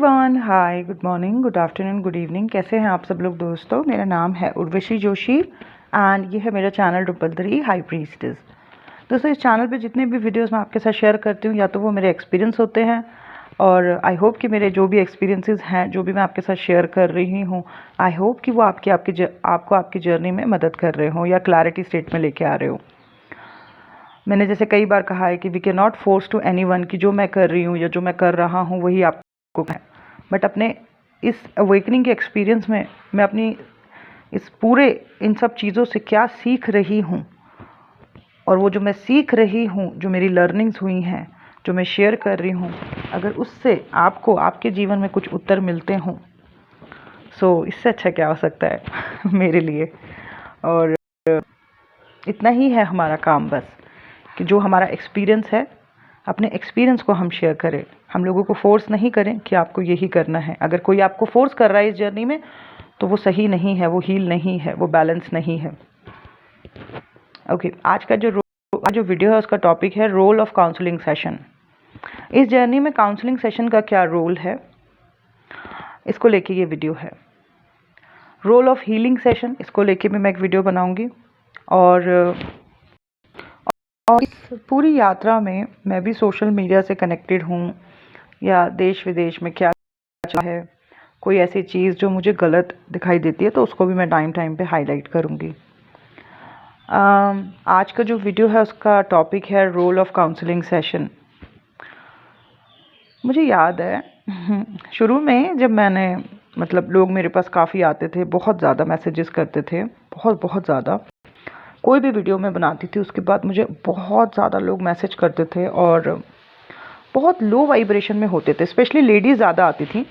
Everyone, hi, good morning, good afternoon, good evening. कैसे हैं आप सब लोग दोस्तों? मेरा नाम है उर्वशी जोशी एंड ये है मेरा चैनल रूपलधरी हाई प्रीस्टेस। दोस्तों, इस चैनल पे जितने भी वीडियोस मैं आपके साथ शेयर करती हूँ या तो वो मेरे एक्सपीरियंस होते हैं और आई होप कि मेरे जो भी एक्सपीरियंसेस हैं, जो भी मैं आपके साथ शेयर कर रही हूँ, आई होप कि वो आपको आपकी जर्नी में मदद कर रहे हो या क्लैरिटी स्टेट में लेके आ रहे हो। मैंने जैसे कई बार कहा है कि we can not force to anyone कि जो मैं कर रही हूँ या जो मैं कर रहा हूँ वही आपको है, बट अपने इस अवेकनिंग के एक्सपीरियंस में मैं अपनी इस पूरे इन सब चीज़ों से क्या सीख रही हूँ और वो जो मैं सीख रही हूँ, जो मेरी लर्निंग्स हुई हैं, जो मैं शेयर कर रही हूँ, अगर उससे आपको आपके जीवन में कुछ उत्तर मिलते हों सो इससे अच्छा क्या हो सकता है मेरे लिए। और इतना ही है हमारा काम, बस कि जो हमारा एक्सपीरियंस है अपने एक्सपीरियंस को हम शेयर करें। हम लोगों को फोर्स नहीं करें कि आपको यही करना है। अगर कोई आपको फोर्स कर रहा है इस जर्नी में तो वो सही नहीं है, वो हील नहीं है, वो बैलेंस नहीं है। ओके, आज का जो वीडियो है उसका टॉपिक है रोल ऑफ काउंसलिंग सेशन। इस जर्नी में काउंसलिंग सेशन का क्या रोल है, इसको लेके ये वीडियो है। रोल ऑफ हीलिंग सेशन, इसको लेके भी मैं एक वीडियो बनाऊंगी। और इस पूरी यात्रा में मैं भी सोशल मीडिया से कनेक्टेड हूँ या देश विदेश में क्या है, कोई ऐसी चीज़ जो मुझे गलत दिखाई देती है तो उसको भी मैं टाइम पे हाईलाइट करूँगी। आज का जो वीडियो है उसका टॉपिक है रोल ऑफ काउंसलिंग सेशन। मुझे याद है शुरू में जब मैंने लोग मेरे पास काफ़ी आते थे, बहुत ज़्यादा मैसेजेस करते थे, बहुत ज़्यादा। कोई भी वीडियो मैं बनाती थी उसके बाद मुझे बहुत ज़्यादा लोग मैसेज करते थे और बहुत लो वाइब्रेशन में होते थे। स्पेशली लेडीज़ ज़्यादा आती थी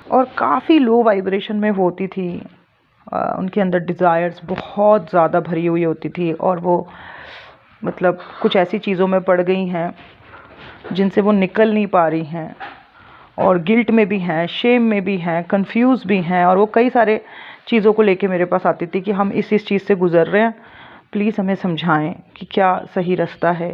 और काफ़ी लो वाइब्रेशन में होती थी। उनके अंदर डिज़ायर्स बहुत ज़्यादा भरी हुई होती थी और वो कुछ ऐसी चीज़ों में पड़ गई हैं जिनसे वो निकल नहीं पा रही हैं और गिल्ट में भी हैं, शेम में भी हैं, कंफ्यूज भी हैं। और वो कई सारे चीज़ों को लेके मेरे पास आती थी कि हम इस चीज़ से गुज़र रहे हैं, प्लीज़ हमें समझाएं कि क्या सही रास्ता है।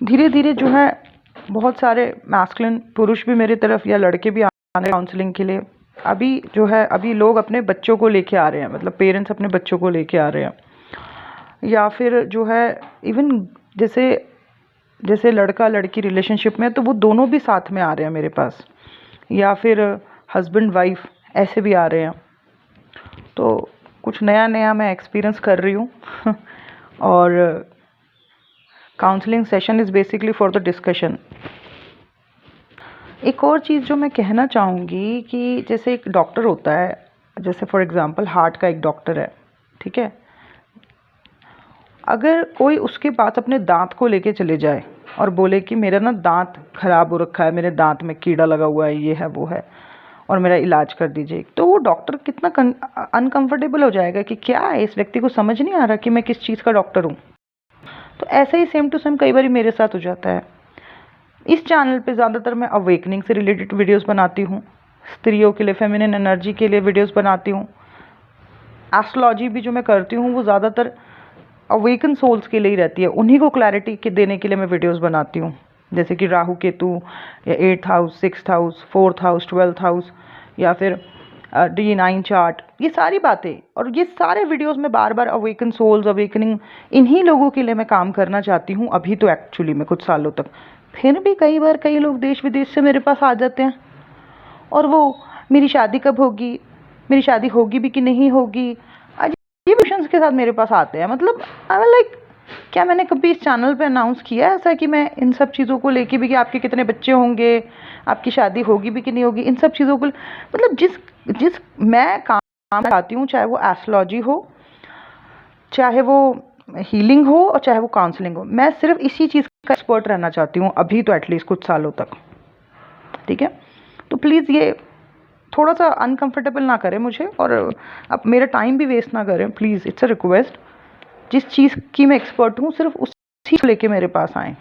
धीरे धीरे जो है बहुत सारे मैस्कुलिन पुरुष भी मेरी तरफ या लड़के भी आने काउंसलिंग के लिए। अभी लोग अपने बच्चों को लेके आ रहे हैं, पेरेंट्स अपने बच्चों को लेके आ रहे हैं। या फिर जो है इवन जैसे लड़का लड़की रिलेशनशिप में तो वो दोनों भी साथ में आ रहे हैं मेरे पास, या फिर हस्बैंड वाइफ ऐसे भी आ रहे हैं। तो कुछ नया मैं एक्सपीरियंस कर रही हूँ और counselling session is basically for the discussion. एक और चीज़ जो मैं कहना चाहूँगी कि जैसे एक डॉक्टर होता है, जैसे फॉर एग्जांपल हार्ट का एक डॉक्टर है, ठीक है। अगर कोई उसके पास अपने दांत को लेके चले जाए और बोले कि मेरा ना दांत खराब हो रखा है, मेरे दांत में कीड़ा लगा हुआ है, ये है वो है, और मेरा इलाज कर दीजिए, तो वो डॉक्टर कितना अनकंफर्टेबल हो जाएगा कि क्या है, इस व्यक्ति को समझ नहीं आ रहा कि मैं किस चीज़ का डॉक्टर हूँ। तो ऐसे ही सेम टू सेम कई बार मेरे साथ हो जाता है। इस चैनल पे ज़्यादातर मैं अवेकनिंग से रिलेटेड वीडियोस बनाती हूँ, स्त्रियों के लिए, फेमिनिन एनर्जी के लिए वीडियोस बनाती हूँ। एस्ट्रोलॉजी भी जो मैं करती हूँ वो ज़्यादातर अवेकन सोल्स के लिए ही रहती है, उन्हीं को क्लैरिटी देने के लिए मैं वीडियोस बनाती हूँ। जैसे कि राहु केतु या 8th house, 6th house, 4th house, 12th house, या फिर D9 चार्ट, ये सारी बातें और ये सारे वीडियोस में बार बार अवेकन सोल्स, अवेकनिंग, इन्हीं लोगों के लिए मैं काम करना चाहती हूँ अभी तो एक्चुअली में कुछ सालों तक। फिर भी कई बार कई लोग देश विदेश से मेरे पास आ जाते हैं और वो मेरी शादी कब होगी, मेरी शादी होगी भी कि नहीं होगी, ये क्वेश्चंस के साथ मेरे पास आते हैं। आई एम लाइक, क्या मैंने कभी इस चैनल पे अनाउंस किया है ऐसा कि मैं इन सब चीज़ों को लेके भी कि आपके कितने बच्चे होंगे, आपकी शादी होगी भी कि नहीं होगी, इन सब चीज़ों को जिस मैं काम करती हूँ, चाहे वो एस्ट्रोलॉजी हो, चाहे वो हीलिंग हो और चाहे वो काउंसलिंग हो, मैं सिर्फ इसी चीज़ का एक्सपर्ट रहना चाहती हूँ अभी तो एटलीस्ट कुछ सालों तक, ठीक है। तो प्लीज़ ये थोड़ा सा अनकंफर्टेबल ना करें मुझे और अब मेरा टाइम भी वेस्ट ना करें, प्लीज़, इट्स अ रिक्वेस्ट। जिस चीज़ की मैं एक्सपर्ट हूँ सिर्फ उसी को लेके मेरे पास आएँ।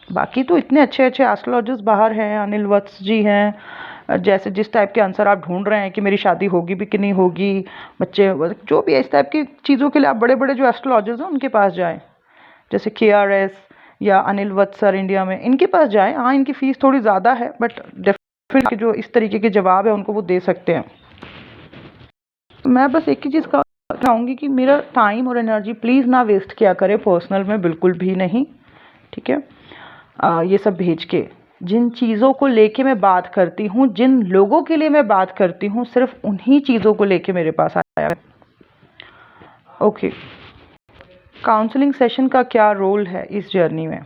बाकी तो इतने अच्छे एस्ट्रोलॉजर्स बाहर हैं, अनिल वत्स जी हैं, जैसे जिस टाइप के आंसर आप ढूंढ रहे हैं कि मेरी शादी होगी भी कि नहीं होगी, बच्चे, जो भी इस टाइप की चीज़ों के लिए आप बड़े बड़े जो एस्ट्रोलॉजर्स हैं उनके पास जाएँ, जैसे KRS या अनिल वत्स सर इंडिया में, इनके पास जाएँ। हाँ, इनकी फ़ीस थोड़ी ज़्यादा है बट फिर के जो इस तरीके के जवाब है उनको वो दे सकते हैं। मैं बस एक ही चीज़ का चाहूँगी कि मेरा टाइम और एनर्जी प्लीज़ ना वेस्ट किया करें पर्सनल में, बिल्कुल भी नहीं, ठीक है। ये सब भेज के जिन चीज़ों को लेके मैं बात करती हूँ, जिन लोगों के लिए मैं बात करती हूँ, सिर्फ उन्हीं चीज़ों को लेके मेरे पास आया है। ओके, काउंसलिंग सेशन का क्या रोल है इस जर्नी में?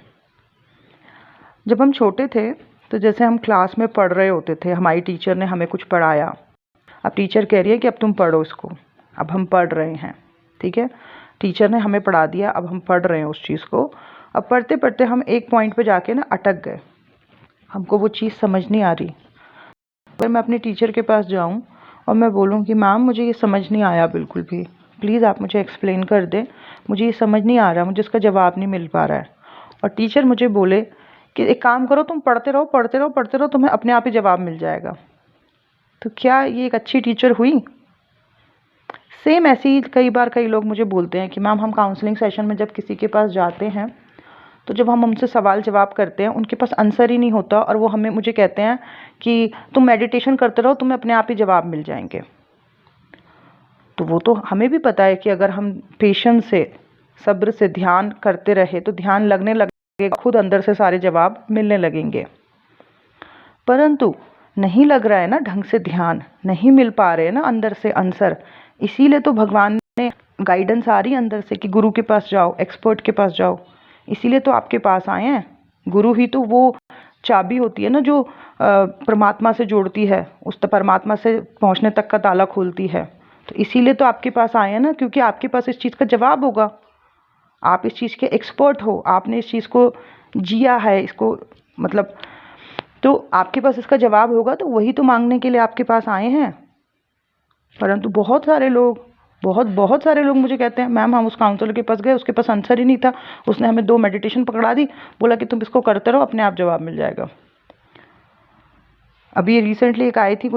जब हम छोटे थे तो जैसे हम क्लास में पढ़ रहे होते थे, हमारी टीचर ने हमें कुछ पढ़ाया, अब टीचर कह रही है कि अब तुम पढ़ो इसको, अब हम पढ़ रहे हैं, ठीक है। टीचर ने हमें पढ़ा दिया, अब हम पढ़ रहे हैं उस चीज़ को। अब पढ़ते पढ़ते हम एक पॉइंट पे जाके ना अटक गए, हमको वो चीज़ समझ नहीं आ रही। अगर मैं अपनी टीचर के पास जाऊं और मैं बोलूं कि मैम मुझे ये समझ नहीं आया बिल्कुल भी, प्लीज़ आप मुझे एक्सप्लेन कर दें, मुझे ये समझ नहीं आ रहा, मुझे इसका जवाब नहीं मिल पा रहा है, और टीचर मुझे बोले कि एक काम करो, तुम पढ़ते रहो पढ़ते रहो पढ़ते रहो, तुम्हें अपने आप ही जवाब मिल जाएगा, तो क्या ये एक अच्छी टीचर हुई? सेम ऐसे ही कई बार कई लोग मुझे बोलते हैं कि मैम हम काउंसलिंग सेशन में जब किसी के पास जाते हैं तो जब हम उनसे सवाल जवाब करते हैं उनके पास आंसर ही नहीं होता, और वो मुझे कहते हैं कि तुम मेडिटेशन करते रहो, तुम्हें अपने आप ही जवाब मिल जाएंगे। तो वो तो हमें भी पता है कि अगर हम पेशेंस से, सब्र से ध्यान करते रहे तो ध्यान लगने लगेगा, खुद अंदर से सारे जवाब मिलने लगेंगे। परंतु नहीं लग रहा है ना ढंग से ध्यान, नहीं मिल पा रहे हैं ना अंदर से आंसर, इसीलिए तो भगवान ने गाइडेंस आ रही है अंदर से कि गुरु के पास जाओ, एक्सपर्ट के पास जाओ, इसीलिए तो आपके पास आए हैं। गुरु ही तो वो चाबी होती है ना जो परमात्मा से जोड़ती है, उस परमात्मा से पहुंचने तक का ताला खोलती है। तो इसीलिए तो आपके पास आए हैं ना, क्योंकि आपके पास इस चीज़ का जवाब होगा, आप इस चीज़ के एक्सपर्ट हो, आपने इस चीज़ को जिया है, इसको मतलब, तो आपके पास इसका जवाब होगा, तो वही तो मांगने के लिए आपके पास आए हैं। परंतु बहुत सारे लोग मुझे कहते हैं मैम हम उस काउंसलर के पास गए, उसके पास आंसर ही नहीं था, उसने हमें 2 मेडिटेशन पकड़ा दी, बोला कि तुम इसको करते रहो, अपने आप जवाब मिल जाएगा। अभी रिसेंटली एक आई थी,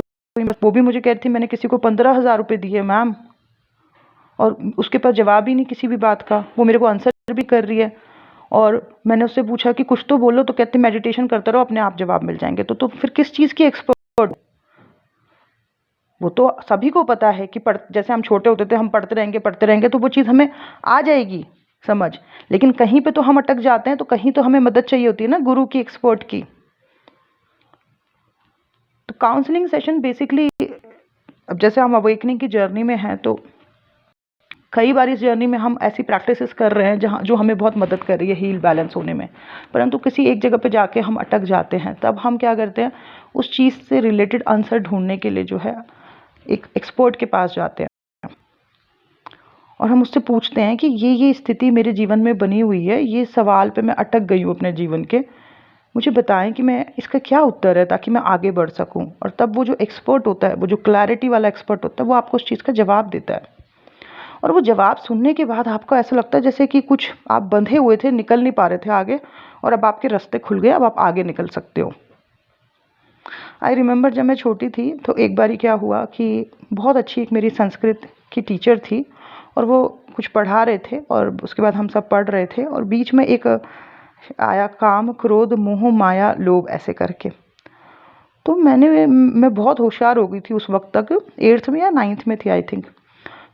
वो भी मुझे कह रही थी मैंने किसी को 15,000 रुपये दिए मैम, और उसके पास जवाब ही नहीं किसी भी बात का, वो मेरे को आंसर भी कर रही है, और मैंने उससे पूछा कि कुछ तो बोलो, तो कहते मेडिटेशन करते रहो, अपने आप जवाब मिल जाएंगे। तो फिर किस चीज़ की एक्सपर्ट? वो तो सभी को पता है कि जैसे हम छोटे होते थे, हम पढ़ते रहेंगे तो वो चीज़ हमें आ जाएगी समझ, लेकिन कहीं पे तो हम अटक जाते हैं, तो कहीं तो हमें मदद चाहिए होती है ना गुरु की, एक्सपर्ट की। तो काउंसलिंग सेशन बेसिकली, अब जैसे हम अवेकनिंग की जर्नी में हैं, तो कई बार इस जर्नी में हम ऐसी प्रैक्टिसेस कर रहे हैं जो हमें बहुत मदद कर रही है हील बैलेंस होने में, परंतु किसी एक जगह पे जाके हम अटक जाते हैं। तब हम क्या करते हैं, उस चीज़ से रिलेटेड आंसर ढूंढने के लिए जो है एक एक्सपर्ट के पास जाते हैं, और हम उससे पूछते हैं कि ये स्थिति मेरे जीवन में बनी हुई है, ये सवाल पे मैं अटक गई हूँ अपने जीवन के, मुझे बताएं कि मैं इसका क्या उत्तर है, ताकि मैं आगे बढ़ सकूं। और तब वो जो एक्सपर्ट होता है, वो जो क्लैरिटी वाला एक्सपर्ट होता है, वो आपको उस चीज़ का जवाब देता है, और वो जवाब सुनने के बाद आपको ऐसा लगता है जैसे कि कुछ आप बंधे हुए थे, निकल नहीं पा रहे थे आगे, और अब आपके रास्ते खुल गए, अब आप आगे निकल सकते हो। आई रिमेंबर जब मैं छोटी थी तो एक बारी क्या हुआ कि बहुत अच्छी एक मेरी संस्कृत की टीचर थी, और वो कुछ पढ़ा रहे थे, और उसके बाद हम सब पढ़ रहे थे, और बीच में एक आया काम क्रोध मोह माया लोभ ऐसे करके। तो मैं बहुत होशियार हो गई थी उस वक्त तक, 8th में या 9th में थी आई थिंक।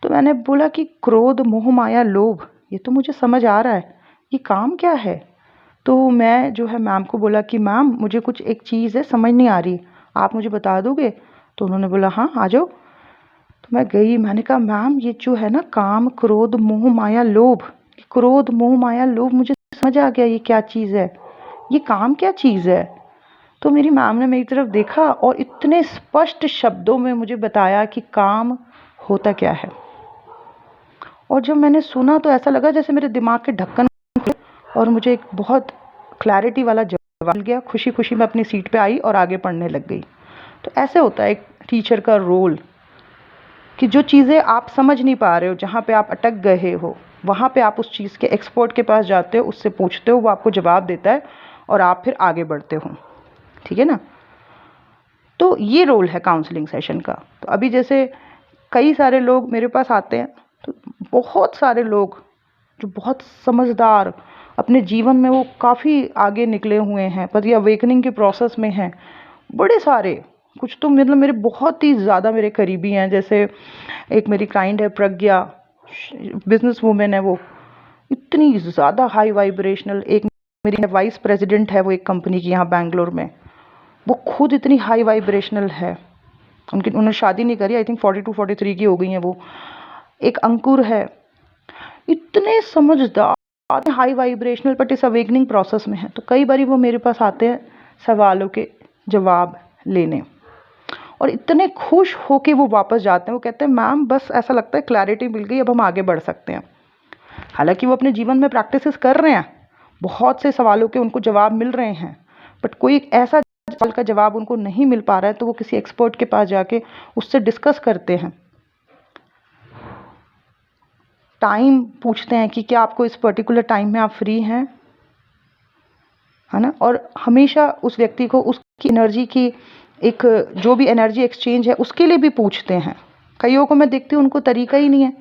तो मैंने बोला कि क्रोध मोह माया लोभ, ये तो मुझे समझ आ रहा है, ये काम क्या है? तो मैं जो है मैम को बोला कि मैम मुझे कुछ एक चीज़ है समझ नहीं आ रही, आप मुझे बता दोगे? तो उन्होंने बोला हाँ आ जाओ। तो मैं गई, मैंने कहा मैम ये जो है ना काम क्रोध मोह माया लोभ, क्रोध मोह माया लोभ मुझे समझ आ गया, ये क्या चीज़ है, ये काम क्या चीज़ है? तो मेरी मैम ने मेरी तरफ देखा और इतने स्पष्ट शब्दों में मुझे बताया कि काम होता क्या है। और जब मैंने सुना तो ऐसा लगा जैसे मेरे दिमाग के ढक्कन खुले और मुझे एक बहुत क्लैरिटी वाला जवाब मिल गया। खुशी खुशी मैं अपनी सीट पे आई और आगे पढ़ने लग गई। तो ऐसे होता है एक टीचर का रोल, कि जो चीज़ें आप समझ नहीं पा रहे हो, जहाँ पे आप अटक गए हो, वहाँ पे आप उस चीज़ के एक्सपर्ट के पास जाते हो, उससे पूछते हो, वो आपको जवाब देता है और आप फिर आगे बढ़ते हो। ठीक है ना? तो ये रोल है काउंसलिंग सेशन का। तो अभी जैसे कई सारे लोग मेरे पास आते हैं, तो बहुत सारे लोग जो बहुत समझदार, अपने जीवन में वो काफ़ी आगे निकले हुए हैं, पर ये अवेकनिंग के प्रोसेस में हैं, बड़े सारे, कुछ तो मतलब मेरे बहुत ही ज़्यादा मेरे करीबी हैं। जैसे एक मेरी क्लाइंट है प्रज्ञा, बिजनेस वूमेन है वो, इतनी ज़्यादा हाई वाइब्रेशनल। एक मेरी वाइस प्रेसिडेंट है वो एक कंपनी की यहाँ बैंगलोर में, वो खुद इतनी हाई वाइब्रेशनल है। उन्होंने शादी नहीं करी, आई थिंक 42-43 की हो गई हैं वो। एक अंकुर है, इतने समझदार, हाई वाइब्रेशनल, बट इस अवेकनिंग प्रोसेस में है। तो कई बार वो मेरे पास आते हैं सवालों के जवाब लेने, और इतने खुश होके वो वापस जाते हैं। वो कहते हैं मैम बस ऐसा लगता है क्लैरिटी मिल गई, अब हम आगे बढ़ सकते हैं। हालांकि वो अपने जीवन में प्रैक्टिसेस कर रहे हैं, बहुत से सवालों के उनको जवाब मिल रहे हैं, बट कोई एक ऐसा सवाल का जवाब उनको नहीं मिल पा रहा है, तो वो किसी एक्सपर्ट के पास जाके उससे डिस्कस करते हैं। टाइम पूछते हैं कि क्या आपको इस पर्टिकुलर टाइम में आप फ्री हैं, है ना। और हमेशा उस व्यक्ति को उसकी एनर्जी की एक जो भी एनर्जी एक्सचेंज है उसके लिए भी पूछते हैं। कईयों को मैं देखती हूँ उनको तरीका ही नहीं है,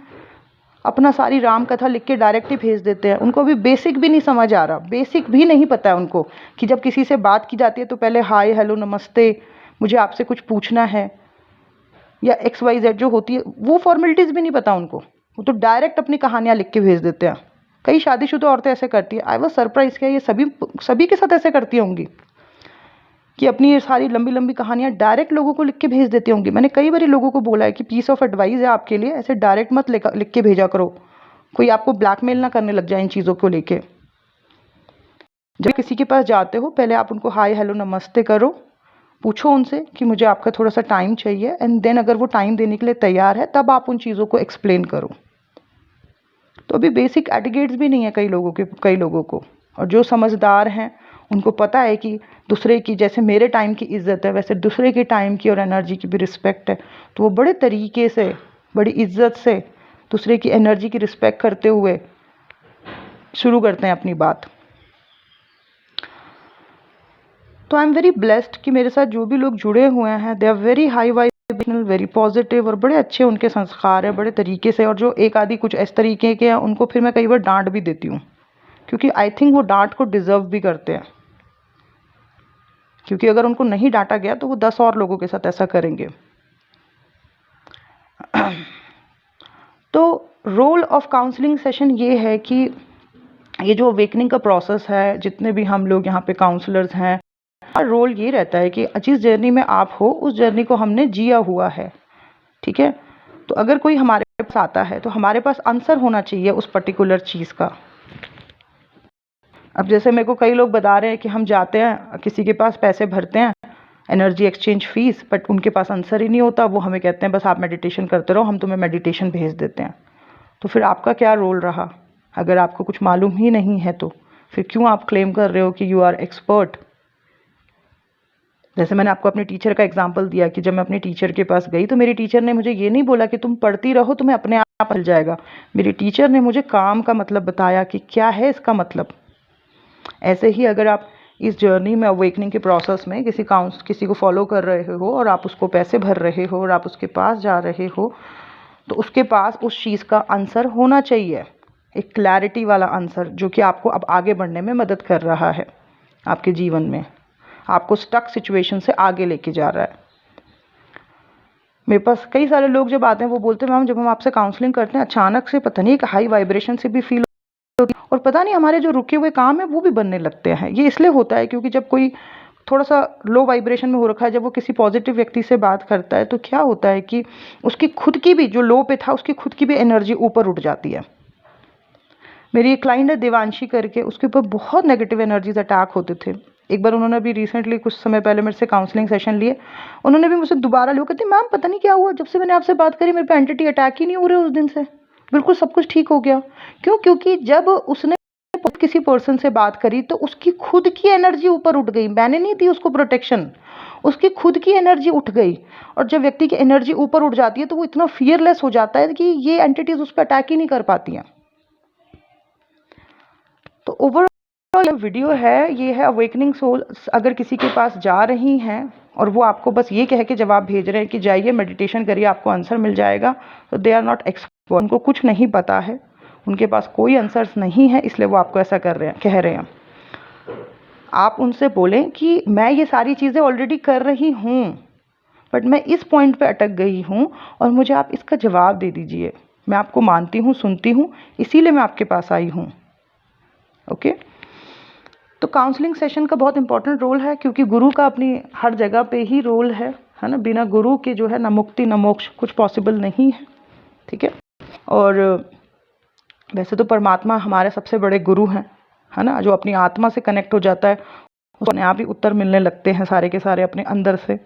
अपना सारी राम कथा लिख के डायरेक्ट ही भेज देते हैं। उनको अभी बेसिक भी नहीं समझ आ रहा, बेसिक भी नहीं पता है उनको कि जब किसी से बात की जाती है तो पहले हाय हेलो नमस्ते, मुझे आपसे कुछ पूछना है, या XYZ जो होती है, वो फॉर्मेलिटीज़ भी नहीं पता उनको। वो तो डायरेक्ट अपनी कहानियाँ लिख के भेज देते हैं। कई शादीशुदा औरतें ऐसे करती है। आई वॉज सरप्राइज, क्या ये सभी के साथ ऐसे करती होंगी कि अपनी ये सारी लंबी लंबी कहानियाँ डायरेक्ट लोगों को लिख के भेज देती होंगी। मैंने कई बार लोगों को बोला है कि पीस ऑफ एडवाइस है आपके लिए, ऐसे डायरेक्ट मत लिख के भेजा करो, कोई आपको ब्लैकमेल ना करने लग जाए इन चीज़ों को लेके। जब किसी के पास जाते हो पहले आप उनको हाय हेलो नमस्ते करो, पूछो उनसे कि मुझे आपका थोड़ा सा टाइम चाहिए, एंड देन अगर वो टाइम देने के लिए तैयार है तब आप उन चीज़ों को एक्सप्लेन करो। तो अभी बेसिक एटिकेट्स भी नहीं है कई लोगों को। और जो समझदार हैं उनको पता है कि दूसरे की, जैसे मेरे टाइम की इज्जत है वैसे दूसरे के टाइम की और एनर्जी की भी रिस्पेक्ट है। तो वो बड़े तरीके से, बड़ी इज्जत से दूसरे की एनर्जी की रिस्पेक्ट करते हुए शुरू करते हैं अपनी बात। तो आई एम वेरी ब्लेस्ड कि मेरे साथ जो भी लोग जुड़े हुए हैं they are very high vibrational, very positive, और बड़े अच्छे उनके संस्कार है, बड़े तरीके से। और जो एक आदि कुछ इस तरीके के हैं उनको फिर मैं कई बार डांट भी देती हूँ, क्योंकि आई थिंक वो डांट को डिजर्व भी करते हैं। क्योंकि अगर उनको नहीं डांटा गया तो वो 10 और लोगों के साथ ऐसा करेंगे। तो रोल ऑफ काउंसलिंग सेशन ये है कि ये जो अवेकनिंग का प्रोसेस है, जितने भी हम लोग यहाँ पे काउंसलर्स हैं, रोल ये रहता है कि जिस जर्नी में आप हो उस जर्नी को हमने जिया हुआ है, ठीक है। तो अगर कोई हमारे पास आता है तो हमारे पास आंसर होना चाहिए उस पर्टिकुलर चीज़ का। अब जैसे मेरे को कई लोग बता रहे हैं कि हम जाते हैं किसी के पास, पैसे भरते हैं एनर्जी एक्सचेंज फीस, बट उनके पास आंसर ही नहीं होता। वो हमें कहते हैं बस आप मेडिटेशन करते रहो, हम तुम्हें मेडिटेशन भेज देते हैं। तो फिर आपका क्या रोल रहा? अगर आपको कुछ मालूम ही नहीं है तो फिर क्यों आप क्लेम कर रहे हो कि यू आर एक्सपर्ट? जैसे मैंने आपको अपने टीचर का एग्जांपल दिया कि जब मैं अपने टीचर के पास गई तो मेरी टीचर ने मुझे ये नहीं बोला कि तुम पढ़ती रहो तुम्हें अपने आप मिल जाएगा। मेरी टीचर ने मुझे काम का मतलब बताया कि क्या है इसका मतलब। ऐसे ही अगर आप इस जर्नी में, अवेकनिंग के प्रोसेस में किसी को फॉलो कर रहे हो और आप उसको पैसे भर रहे हो और आप उसके पास जा रहे हो, तो उसके पास उस चीज़ का आंसर होना चाहिए, एक क्लैरिटी वाला आंसर, जो कि आपको अब आगे बढ़ने में मदद कर रहा है, आपके जीवन में आपको स्टक सिचुएशन से आगे लेके जा रहा है। मेरे पास कई सारे लोग जब आते हैं वो बोलते हैं मैम जब हम आपसे काउंसलिंग करते हैं अचानक से पता नहीं एक हाई वाइब्रेशन से भी फील होती है, और पता नहीं हमारे जो रुके हुए काम है वो भी बनने लगते हैं। ये इसलिए होता है क्योंकि जब कोई थोड़ा सा लो वाइब्रेशन में हो रखा है, जब वो किसी पॉजिटिव व्यक्ति से बात करता है तो क्या होता है कि उसकी खुद की भी, जो लो पे था उसकी खुद की भी एनर्जी ऊपर उठ जाती है। मेरी एक क्लाइंट है देवांशी करके, उसके ऊपर बहुत नेगेटिव एनर्जीज अटैक होते थे। एक बार उन्होंने भी रिसेंटली कुछ समय पहले मेरे से काउंसलिंग सेशन लिए, उन्होंने भी मुझसे दोबारा लिया, कहती मैम पता नहीं क्या हुआ, जब से मैंने आपसे बात करी मेरे पे एंटिटी अटैक ही नहीं हो रहे उस दिन से, बिल्कुल सब कुछ ठीक हो गया। क्यों? क्योंकि जब उसने किसी पर्सन से बात करी तो उसकी खुद की एनर्जी ऊपर उठ गई, मैंने नहीं दी उसको प्रोटेक्शन, उसकी खुद की एनर्जी उठ गई। और जब व्यक्ति की एनर्जी ऊपर उठ जाती है तो वो इतना फियरलेस हो जाता है कि ये एंटिटीज उस पर अटैक ही नहीं कर पाती हैं। तो ओवरऑल वीडियो है, ये है अवेकनिंग सोल। अगर किसी के पास जा रही हैं और वो आपको बस ये कह के जवाब भेज रहे हैं कि जाइए मेडिटेशन करिए आपको आंसर मिल जाएगा, तो दे आर नॉट एक्सपर्ट, उनको कुछ नहीं पता है, उनके पास कोई आंसर्स नहीं है, इसलिए वो आपको ऐसा कह रहे हैं। आप उनसे बोलें कि मैं ये सारी चीज़ें ऑलरेडी कर रही हूँ, बट मैं इस पॉइंट पे अटक गई हूँ और मुझे आप इसका जवाब दे दीजिए। मैं आपको मानती हूँ, सुनती हूँ, इसीलिए मैं आपके पास आई हूँ। ओके। तो काउंसलिंग सेशन का बहुत इंपॉर्टेंट रोल है, क्योंकि गुरु का अपनी हर जगह पे ही रोल है ना। बिना गुरु के जो है ना मुक्ति ना मोक्ष कुछ पॉसिबल नहीं है। ठीक है। और वैसे तो परमात्मा हमारे सबसे बड़े गुरु हैं, है ना। जो अपनी आत्मा से कनेक्ट हो जाता है उसको अपने आप ही उत्तर मिलने लगते हैं सारे के सारे अपने अंदर से।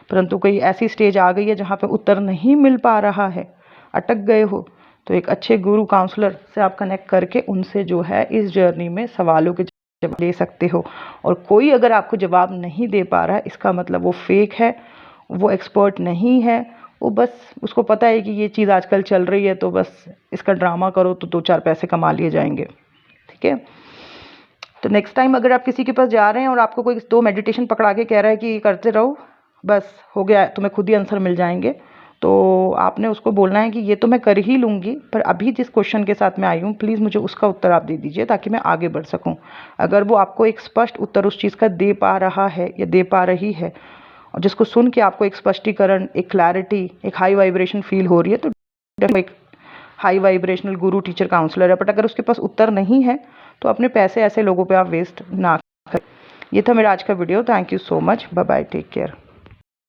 परंतु कोई ऐसी स्टेज आ गई है जहाँ पे उत्तर नहीं मिल पा रहा है, अटक गए हो, तो एक अच्छे गुरु काउंसलर से आप कनेक्ट करके उनसे जो है इस जर्नी में सवालों के जवाब ले सकते हो। और कोई अगर आपको जवाब नहीं दे पा रहा है, इसका मतलब वो फेक है, वो एक्सपर्ट नहीं है, वो बस उसको पता है कि ये चीज़ आजकल चल रही है, तो बस इसका ड्रामा करो तो 2-4 पैसे कमा लिए जाएंगे। ठीक है। तो नेक्स्ट टाइम अगर आप किसी के पास जा रहे हैं और आपको कोई 2 मेडिटेशन पकड़ा के कह रहा है कि करते रहो, बस हो गया, तुम्हें खुद ही आंसर मिल जाएंगे, तो आपने उसको बोलना है कि ये तो मैं कर ही लूँगी, पर अभी जिस क्वेश्चन के साथ मैं आई हूँ प्लीज़ मुझे उसका उत्तर आप दे दीजिए ताकि मैं आगे बढ़ सकूँ। अगर वो आपको एक स्पष्ट उत्तर उस चीज़ का दे पा रहा है या दे पा रही है, और जिसको सुन के आपको एक स्पष्टीकरण, एक क्लैरिटी, एक हाई वाइब्रेशन फील हो रही है, तो एक हाई वाइब्रेशनल गुरु टीचर काउंसलर है। बट अगर उसके पास उत्तर नहीं है तो अपने पैसे ऐसे लोगों पे आप वेस्ट ना करें। ये था मेरा आज का video. Thank you so much. Bye bye, take care.